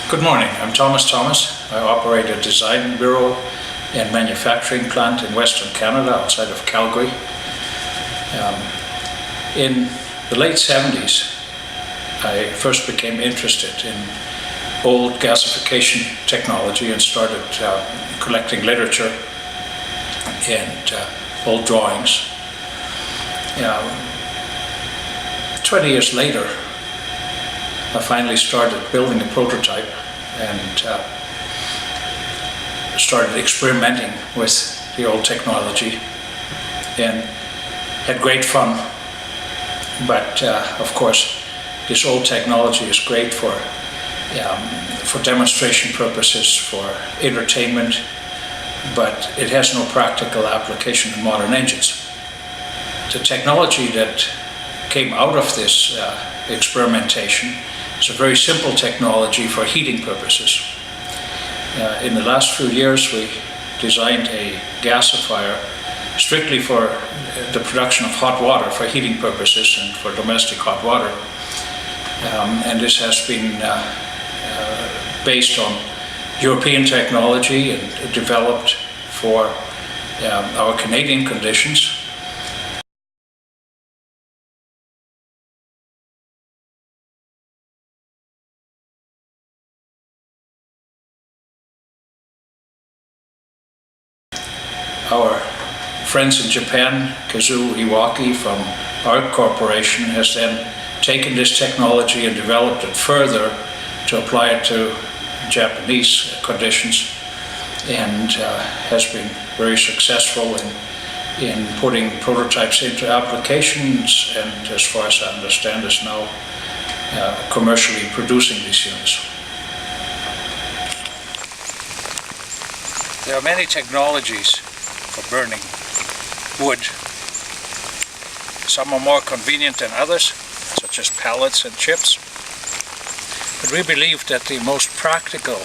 Good morning, I'm Thomas. I operate a design bureau and manufacturing plant in Western Canada outside of Calgary. In the late 70s, I first became interested in old gasification technology and started collecting literature and old drawings. 20 years later, I finally started building a prototype and started experimenting with the old technology and had great fun. But of course, this old technology is great for demonstration purposes, for entertainment, but it has no practical application in modern engines. The technology that came out of this experimentation is a very simple technology for heating purposes. In the last few years, we designed a gasifier strictly for the production of hot water for heating purposes and for domestic hot water. And this has been based on European technology and developed for our Canadian conditions. Our friends in Japan, Kazuo Iwaki from Aark Corporation, has then taken this technology and developed it further to apply it to Japanese conditions, and has been very successful in putting prototypes into applications, and as far as I understand is now commercially producing these units. There are many technologies for burning wood. Some are more convenient than others, such as pellets and chips. But we believe that the most practical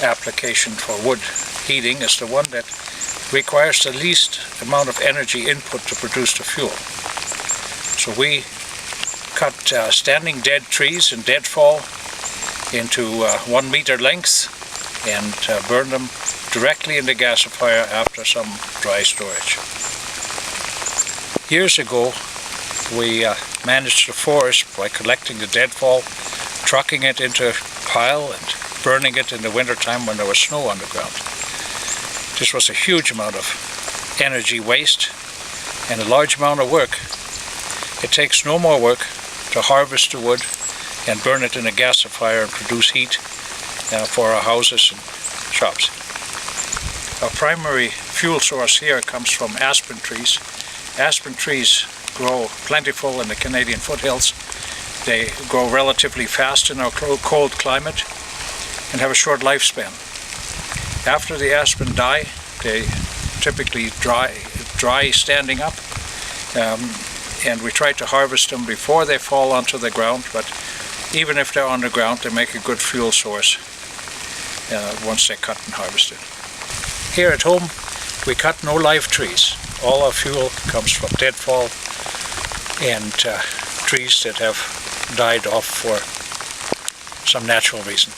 application for wood heating is the one that requires the least amount of energy input to produce the fuel. So we cut standing dead trees in deadfall into 1 meter lengths and burn them directly in the gasifier after some dry storage. Years ago, we managed the forest by collecting the deadfall, trucking it into a pile and burning it in the wintertime when there was snow on the ground. This was a huge amount of energy waste and a large amount of work. It takes no more work to harvest the wood and burn it in a gasifier and produce heat for our houses and shops. Our primary fuel source here comes from aspen trees. Aspen trees grow plentiful in the Canadian foothills. They grow relatively fast in our cold climate and have a short lifespan. After the aspen die, they typically dry standing up, and we try to harvest them before they fall onto the ground, but even if they're on the ground, they make a good fuel source once they're cut and harvested. Here at home, we cut no live trees. All our fuel comes from deadfall and trees that have died off for some natural reason.